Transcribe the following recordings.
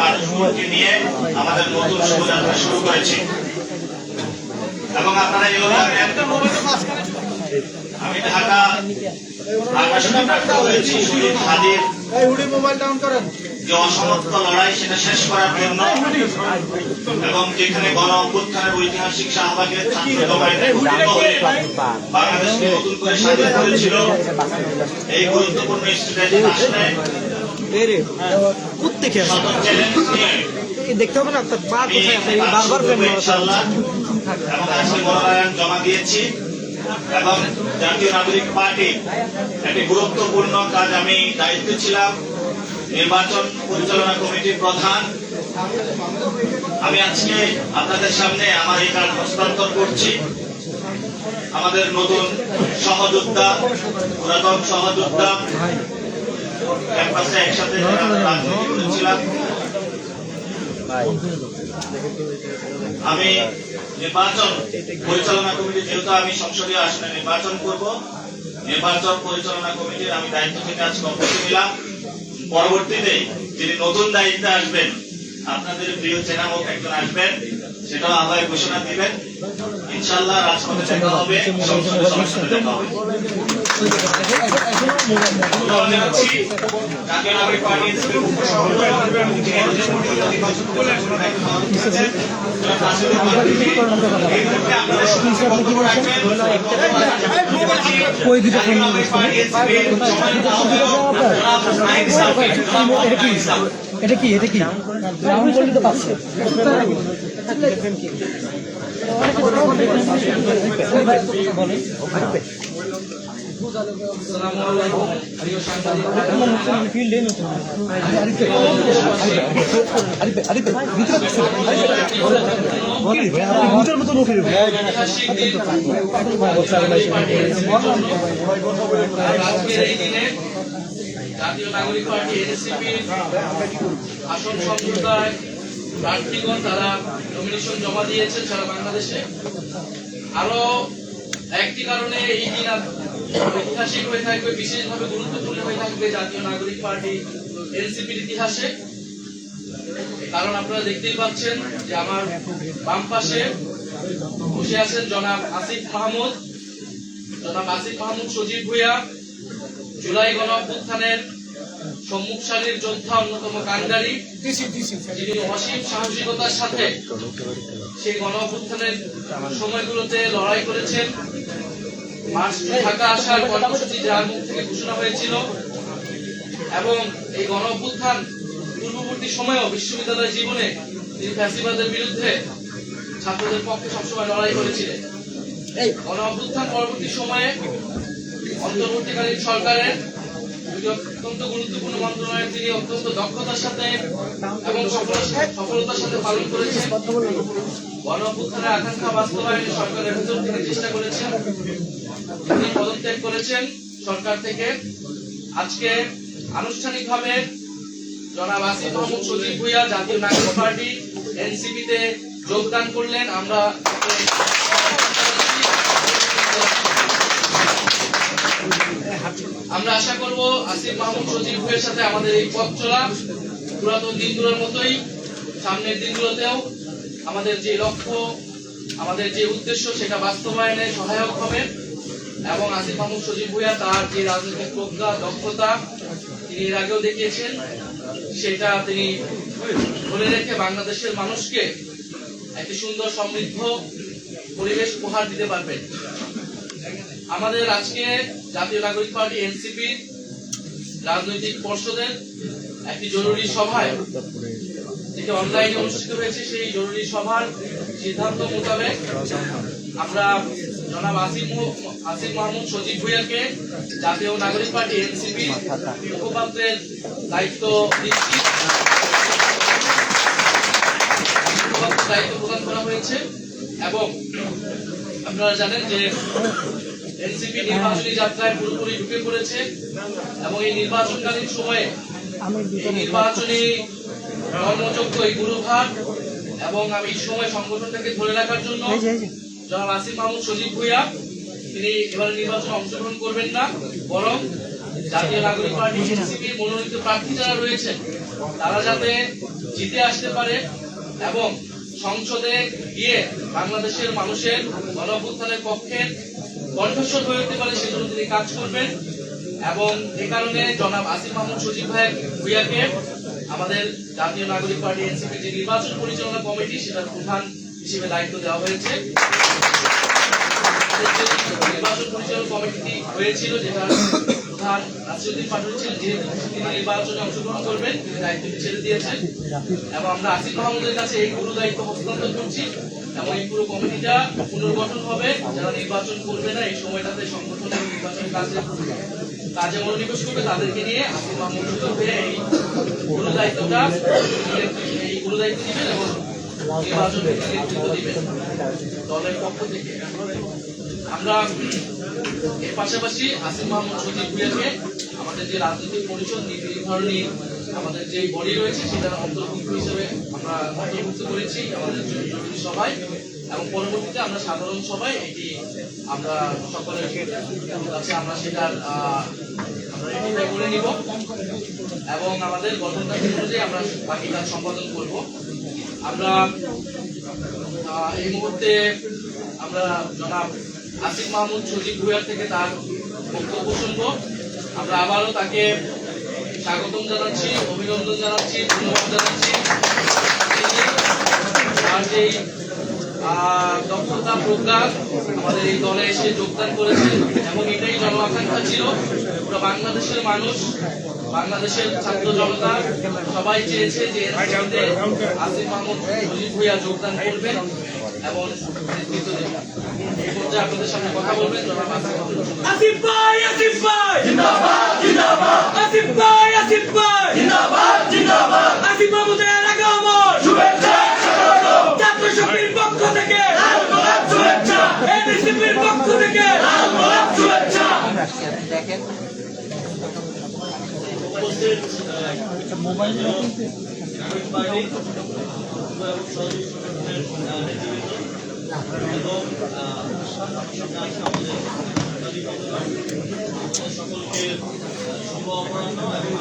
মানুষকে নিয়ে আমাদের নতুন শুভযাত্রা শুরু করেছি। এবং আপনারা এগুলো আমি ঢাকা শুনে প্রাপ্ত হয়েছি শহীদ হাদির যে অসমাপ্ত লড়াই সেটা শেষ করার জন্য, এবং যেখানে গণ অভ্যুত্থানের ঐতিহাসিক শাহবাগের ছাত্র জমায়েতে বাংলাদেশকে নতুন করে স্বাধীন করেছিল, এই গুরুত্বপূর্ণ স্টুডেন্ট আসলে দেখতে হবে না আপনার পা কোথায়, আপনি বারবার ইনশাআল্লাহ এবং আজকে মনোনয়ন জমা দিয়েছি। এবং জাতীয় নাগরিক পার্টি একটি গুরুত্বপূর্ণ কাজ, আমি দায়িত্ব ছিলাম নির্বাচন পরিচালনা কমিটির প্রধান। আমি আজকে আপনাদের সামনে আমার এই কাজ হস্তান্তর করছি। আমাদের নতুন সহযোদ্ধা, পুরাতন সহযোদ্ধা, ক্যাম্পাসে একসাথে রাজনীতি করেছিলাম। আমি নির্বাচন পরিচালনা কমিটি, যেহেতু আমি সংসদীয় আসনে নির্বাচন করব, নির্বাচন পরিচালনা কমিটির আমি দায়িত্ব থেকে আজকে অব্যাহতি নিলাম। পরবর্তীতে যিনি নতুন দায়িত্বে আসবেন, আপনাদের প্রিয় চেনা মুখ একজন আসবেন, সেটাও আবার ঘোষণা দিবেন। ইনশাআল্লাহ রাজপথে দেখা হবে, সংসদে সংসদে দেখা হবে। জাতীয় নাগরিক পার্টি এটা কি রাউন্ড বলতে তো পাচ্ছে জাতীয় নাগরিক পার্টি এনসিপির আসন সমঝোতায় প্রার্থীগণ তারা নমিনেশন জমা দিয়েছেন সারা বাংলাদেশে। আরো একটি কারণে এই দিন ঐতিহাসিক হয়ে থাকবে, বিশেষভাবে গুরুত্বপূর্ণ হয়ে থাকবে জাতীয় নাগরিক পার্টি এনসিপির ইতিহাসে। কারণ আপনারা দেখতেই পাচ্ছেন যে আমার বাম পাশে বসে আছেন জনাব আসিফ মাহমুদ সজীব ভুঁইয়া, জুলাই গণ অভ্যুত্থানের সম্মুখ সারির যোদ্ধা, অন্যতম কান্ডারি, যিনি অসীম সাহসিকতার সাথে সেই গণ অভ্যুত্থানের সময়গুলোতে লড়াই করেছেন। মার্চ ঢাকা আসার কর্মসূচি যার মুখ থেকে ঘোষণা হয়েছিল, এবং এই গণ অভ্যুত্থান পূর্ববর্তী সময়েও বিশ্ববিদ্যালয় জীবনে তিনি ফ্যাসিবাদের বিরুদ্ধে ছাত্রদের পক্ষে সবসময় লড়াই করেছিলেন। এই গণ অভ্যুত্থান পরবর্তী সময়ে অন্তর্বর্তীকালীন সরকারের অত্যন্ত গুরুত্বপূর্ণ মন্ত্রণালয়ে তিনি অত্যন্ত দক্ষতার সাথে এবং সফলতার সাথে পালন করেছেন। গণ অভ্যুত্থানের আকাঙ্ক্ষা বাস্তবায়নে সরকারের ভেতর থেকে চেষ্টা করেছেন। তিনি পদত্যাগ করেছেন সরকার থেকে। আজকে আনুষ্ঠানিকভাবে জনাব আসিফ মাহমুদ সজীব ভুঁইয়া জাতীয় নাগরিক পার্টি এনসিপিতে যোগদান করলেন। আমরা আশা করব আসিফ মাহমুদ সজীব ভুঁইয়ার সাথে আমাদের এই পথ চলা পুরাতন দিনগুলোর মতোই সামনের দিনগুলোতেও আমাদের যে লক্ষ্য, আমাদের যে উদ্দেশ্য, সেটা বাস্তবায়নে সহায়ক হবে। এবং আসিফ মাহমুদ সজীব ভুঁইয়া তার যে রাজনৈতিক প্রজ্ঞা, দক্ষতা তিনি এর আগেও দেখিয়েছেন, সেটা তিনি ধরে রেখে বাংলাদেশের মানুষকে একটি সুন্দর সমৃদ্ধ পরিবেশ উপহার দিতে পারবেন। আমাদের আজকে জাতীয় নাগরিক পার্টি এনসিপি রাজনৈতিক পর্ষদের একটি জরুরি সভায়, যেটি অনলাইনে অনুষ্ঠিত হয়েছে, সেই জরুরি সভার সিদ্ধান্ত মোতাবেক আমরা জনাব আসিফ মাহমুদ সজীব ভুঁইয়াকে জাতীয় নাগরিক পার্টি এনসিপি মুখপাত্রের দায়িত্ব দিচ্ছি, দায়িত্ব প্রদান করা হয়েছে। এবং আপনারা জানেন যে এনসিপি নির্বাচনী যাত্রায় পুরোপুরি ঢুকে পড়েছে, এবং এই নির্বাচনকালীন সময়ে এই নির্বাচনী কর্মযোগ্য এই গুরুভার এবং আমি এই সময় সংগঠনটাকে ধরে রাখার জন্য জনাব আসিফ মাহমুদ সজীব ভুঁইয়া তিনি এবারে নির্বাচনে অংশগ্রহণ করবেন না, বরং জাতীয় নাগরিক পার্টি এনসিপি মনোনীত প্রার্থী যারা রয়েছেন তারা যাতে জিতে আসতে পারে এবং সংসদে গিয়ে বাংলাদেশের মানুষের গণঅভ্যুত্থানের পক্ষে কণ্ঠস্বর হয়ে উঠতে পারে সেজন্য তিনি কাজ করবেন। এবং এ কারণে জনাব আসিফ মাহমুদ সজীব ভুঁইয়াকে আমাদের জাতীয় নাগরিক পার্টি এনসিপি যে নির্বাচন পরিচালনা কমিটি সেটার প্রধান হিসেবে দায়িত্ব দেওয়া হয়েছে। নির্বাচন পরিচালনা কমিটি হয়েছিল যেটা প্রধান নাসিরউদ্দিন পাটোয়ারি ছিলেন, যেহেতু তিনি নির্বাচনে অংশগ্রহণ করবেন তিনি দায়িত্বটি ছেড়ে দিয়েছেন এবং আমরা আসিফ মাহমুদের কাছে এই পুরো দায়িত্ব হস্তান্তর করছি এবং এই পুরো কমিটিটা পুনর্গঠন হবে। যারা নির্বাচন করবে না এই সময়টাতে সংগঠন এবং নির্বাচন কাজে মনোনিবেশ করবে তাদেরকে নিয়ে আসিফ মাহমুদ হয়ে এই পুরো দায়িত্বটা দিবেন এবং নির্বাচন নেতৃত্ব দিবেন দলের পক্ষ থেকে। আমরা এর পাশাপাশি আসিফ মাহমুদ সজীব ভুঁইয়াকে আমাদের যে রাজনৈতিক পরিষদ নীতি নির্ধারণী আমাদের যে বডি রয়েছে সেটার অন্তর্ভুক্ত হিসেবে আমরা অন্তর্ভুক্ত করেছি আমাদের জরুরি সভায় এবং পরবর্তীতে আমরা সাধারণ সভায় এটি আমরা সকলের কাছে আমরা সেটার আমরা রেটিফাই করে নিব এবং আমাদের গঠনতান্ত্রিক অনুযায়ী আমরা বাকি কাজ সম্পাদন করব। আমরা এই মুহূর্তে আমরা জনাব আসিফ মাহমুদ সজীব ভুঁইয়ার থেকে তার বক্তব্য শুনব। আমরা আবারও তাকে স্বাগতম জানাচ্ছি, অভিনন্দন জানাচ্ছি, ধন্যবাদ জানাচ্ছি। তার যেই দক্ষতা প্রজ্ঞা আমাদের এই দলে এসে যোগদান করেছে এবং এটাই জন আকাঙ্ক্ষা ছিল। পুরো বাংলাদেশের মানুষ, বাংলাদেশের ছাত্র জনতা সবাই চেয়েছে যে আসিফ মাহমুদ সজীব ভুঁইয়া যোগদান করবেন এবং নেতৃত্ব দেবেন। এই পর্যায়ে আপনাদের সামনে কথা বলবেন জনাব আসিফ ভাই, আসিফ ভাই জিন্দাবাদ, জিন্দাবাদ। আসিফ ভাই, আসিফ ভাই জিন্দাবাদ, জিন্দাবাদ। আসিফ মাহমুদের আগমন শুভেচ্ছা স্বাগতম। ছাত্র শক্তির পক্ষ থেকে লাল গোলাপ শুভেচ্ছা, এনসিপির পক্ষ থেকে লাল গোলাপ শুভেচ্ছা। দেখেন মোবাইল সকলকে শুভ অপরাহ্ন এবং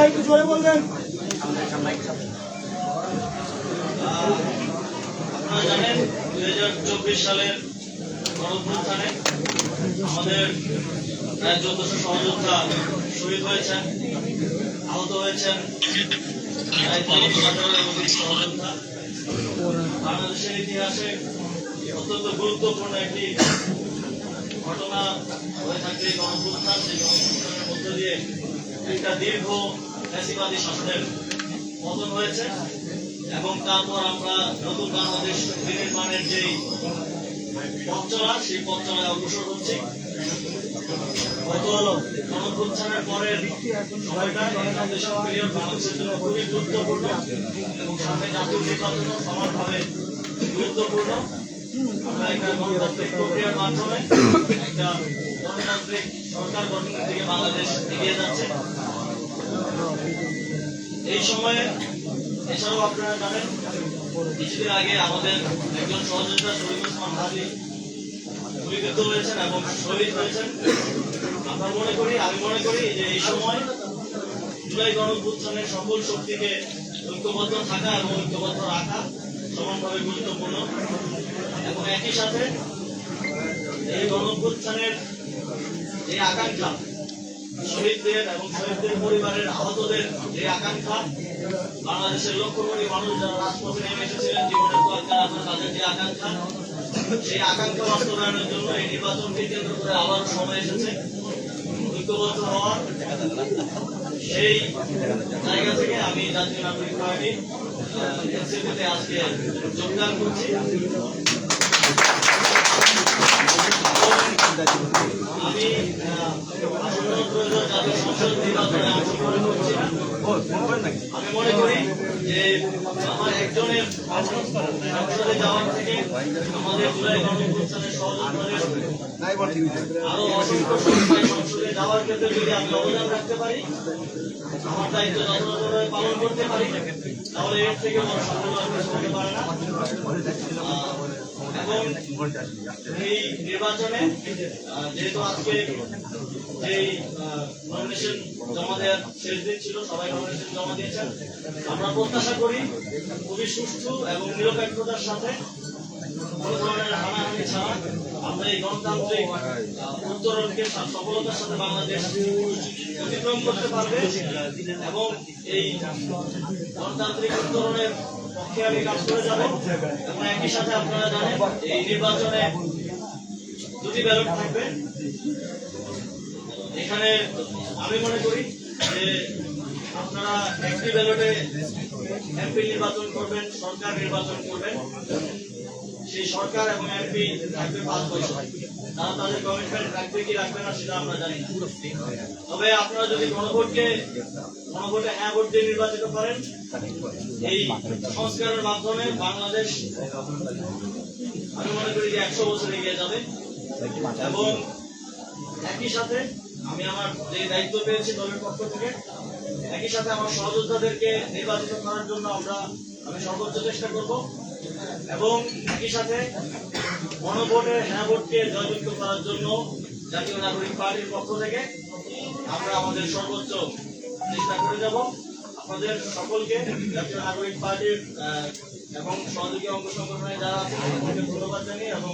একটু জোরে বলবেন। আপনারা জানেন 2024 সালের গণঅভ্যুত্থানে আমাদের প্রায় 1400 সহযোদ্ধা শহীদ হয়েছেন, আহত হয়েছেন প্রায় 30,000-এর অধিক সহযোদ্ধা। বাংলাদেশের ইতিহাসে অত্যন্ত গুরুত্বপূর্ণ একটি ঘটনা হয়ে থাকে গণঅভ্যুত্থান। সেই গণঅভ্যুত্থানের মধ্য দিয়ে একটা দীর্ঘ ফ্যাসিবাদী শাসনের পতন হয়েছে এবং তারপর আমরা নতুন বাংলাদেশ বিনির্মাণের যেই পথ চলা সেই পথ চলায় অগ্রসর হচ্ছি। গত গণঅভ্যুত্থানের পরের সময়টা বাংলাদেশের পিরিয়ড বাংলাদেশের জন্য খুবই গুরুত্বপূর্ণ এবং সামনে জাতীয় নির্বাচনও সমানভাবে গুরুত্বপূর্ণ। আমরা একটা গণতান্ত্রিক প্রক্রিয়ার মাধ্যমে একটা গণতান্ত্রিক সরকার গঠনের দিকে বাংলাদেশ এগিয়ে যাচ্ছে। এই সময়ে এছাড়াও আপনারা জানেন কিছুদিন আগে আমাদের একজন সহযোদ্ধা শরীফ ওসমান হাদি গুলিবিদ্ধ হয়েছেন এবং শহীদ হয়েছেন। আমি মনে করি যে এই সময় জুলাই গণঅভ্যুত্থানের সকল শক্তিকে ঐক্যবদ্ধ থাকা এবং ঐক্যবদ্ধ রাখা সমানভাবে গুরুত্বপূর্ণ এবং একই সাথে এই গণঅভ্যুত্থানের এই আকাঙ্ক্ষা শহীদদের এবং শহীদদের পরিবারের আহতদের যে আকাঙ্ক্ষা, বাংলাদেশের লক্ষ কোটি মানুষ যারা রাজপথে নেমে এসেছিলেন জীবনের তোয়াক্কা রাখার তাদের যে আকাঙ্ক্ষা, সেই আকাঙ্ক্ষা বাস্তবায়নের জন্য এই নির্বাচনকে কেন্দ্র করে আবার সময় এসেছে ঐক্যবদ্ধ হওয়ার। সেই জায়গা থেকে আমি জাতীয় নাগরিক পার্টি এনসিপিতে আজকে যোগদান করছি। আমি আসন্ন জাতীয় সংসদ নির্বাচনে অংশগ্রহণ করছি না। আমি মনে করি যে আমার একজনের সংসদে যাওয়ার থেকে আমাদের জুলাই গণঅভ্যুত্থানের সহযোগিতার আরো অসংখ্য সংখ্যায় সংসদে যাওয়ার ক্ষেত্রে যদি আমি অবদান রাখতে পারি, আমার দায়িত্ব যথাযথভাবে পালন করতে পারি, তাহলে এর থেকে বড় সাফল্য আর কিছু হতে পারে না। এবং এই নির্বাচনে যেহেতু আজকে যেই নমিনেশন জমা দেওয়ার শেষ দিন ছিল, সবাই নমিনেশন জমা দিয়েছেন, আমরা প্রত্যাশা করি খুবই সুষ্ঠু এবং নিরপেক্ষতার সাথে কোনো ধরনের হানাহানি ছাড়া আমরা এই গণতান্ত্রিক উত্তরণকে সফলতার সাথে বাংলাদেশ অতিক্রম করতে পারবে এবং এই গণতান্ত্রিক উত্তরণের পক্ষে আমি কাজ করে যাব। এবং একই সাথে আপনারা জানেন এই নির্বাচনে দুটি ব্যালট থাকবে। এখানে আমি মনে করি যে আপনারা একটি ব্যালটে এমপি নির্বাচন করবেন, সরকার নির্বাচন করবেন। সেই সরকার এবং এমপি থাকবে 5 বছর। তারা তাদের কমিটমেন্ট রাখবে কি রাখবে না সেটা আমরা জানি না। তবে আপনারা যদি গণভোটে হ্যাঁ ভোট দিয়ে নির্বাচিত করেন, এই সংস্কারের মাধ্যমে বাংলাদেশ আমি মনে করি যে 100 বছর এগিয়ে যাবে। এবং একই সাথে আমি আমার যে দায়িত্ব পেয়েছি দলের পক্ষ থেকে, একই সাথে আমার সহযোদ্ধাদেরকে নির্বাচিত করার জন্য আমি সর্বোচ্চ চেষ্টা করব। এবং একই সাথে গণভোটে হ্যাঁ ভোটকে জয়যুক্ত করার জন্য জাতীয় নাগরিক পার্টির পক্ষ থেকে আমরা আমাদের সর্বোচ্চ চেষ্টা করে যাব। আপনাদের সকলকে জাতীয় নাগরিক পার্টির এবং সহযোগী অঙ্গ সংগঠনে যারা আছে তাদেরকে ধন্যবাদ জানিয়ে এবং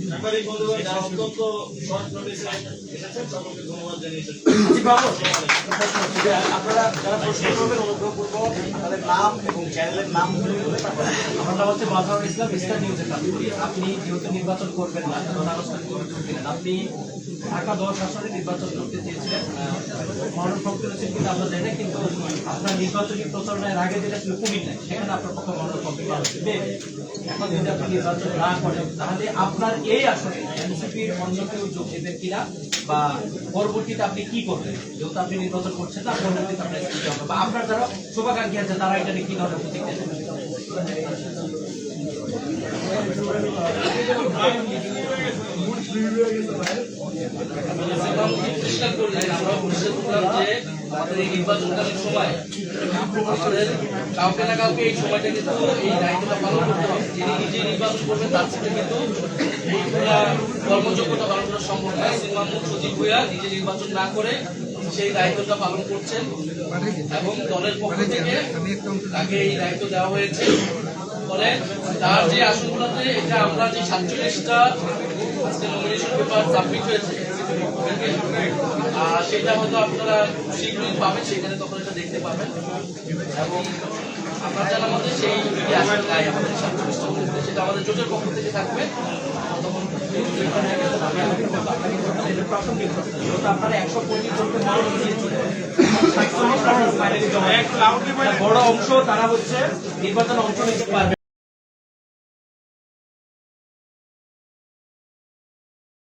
সাংবাদিক বন্ধুরা যারা অত্যন্ত শর্ট নোটিসে এসেছেন সকলকে ধন্যবাদ জানিয়েছেন। আপনারা যারা প্রশ্ন করবেন অনুগ্রহ করবো তাদের নাম এবং চ্যানেলের নাম আমার নাম হচ্ছে মাঝারুল ইসলাম, স্টার নিউজে কাজ করি। আপনি যেহেতু নির্বাচন করবেন না, আপনি ঢাকা 10 আসনে নির্বাচন করতে চেয়েছিলেন, মনোনয়ন করেছেন কিন্তু আমরা জানি না, কিন্তু আপনার নির্বাচনী প্রচারণার আগে যেটা ছিল কুমিল্লায়, সেখানে আপনার পক্ষে মনোনয়ন এখন যদি আপনি নির্বাচন না করেন, তাহলে আপনার এই আসনে এনসিপির অন্য কেউ যোগ দেবেন কিনা, বা পরবর্তীতে আপনি কি করবেন? যেহেতু আপনি নির্বাচন করছেন না, পরবর্তীতে আপনার কি হবে, বা আপনার যারা শুভাকাঙ্ক্ষী আছে তারা এটা নিয়ে কি ধরনের প্রতিক্রিয়া দেবেন? পরিষ্কার করলেন, আমরা পরিষ্কার করলাম যে আমাদের এই নির্বাচনকালীন সময় আমাদের কাউকে না কাউকে এই সময়টা কিন্তু এই দায়িত্বটা পালন করতে হবে। যিনি নিজে নির্বাচন করবেন তার সাথে কিন্তু এইগুলা কর্মযোগ্যতা পালন করা সম্ভব নয়। আসিফ মাহমুদ সজীব ভুঁইয়া নিজে নির্বাচন না করে সেই দায়িত্বটা পালন করছেন এবং দলের পক্ষ থেকে তাকে এই দায়িত্ব দেওয়া হয়েছে। ফলে তার যে আসনগুলোতে এটা আমরা যে 47টা আজকে নমিনেশন পেপার সাবমিট হয়েছে, সেটা হয়তো আপনারা শীঘ্রই পাবেন, সেখানে তখন এটা দেখতে পাবেন। এবং আপনার জানার মধ্যে সেই আসন নাই আমাদের 47টা মধ্যে, সেটা আমাদের জোটের পক্ষ থেকে থাকবে। তখন আপনারা 125 জনকে মনোনয়ন দিয়েছিলেন, বড় অংশ তারা হচ্ছে নির্বাচনে অংশ নিতে পারবে।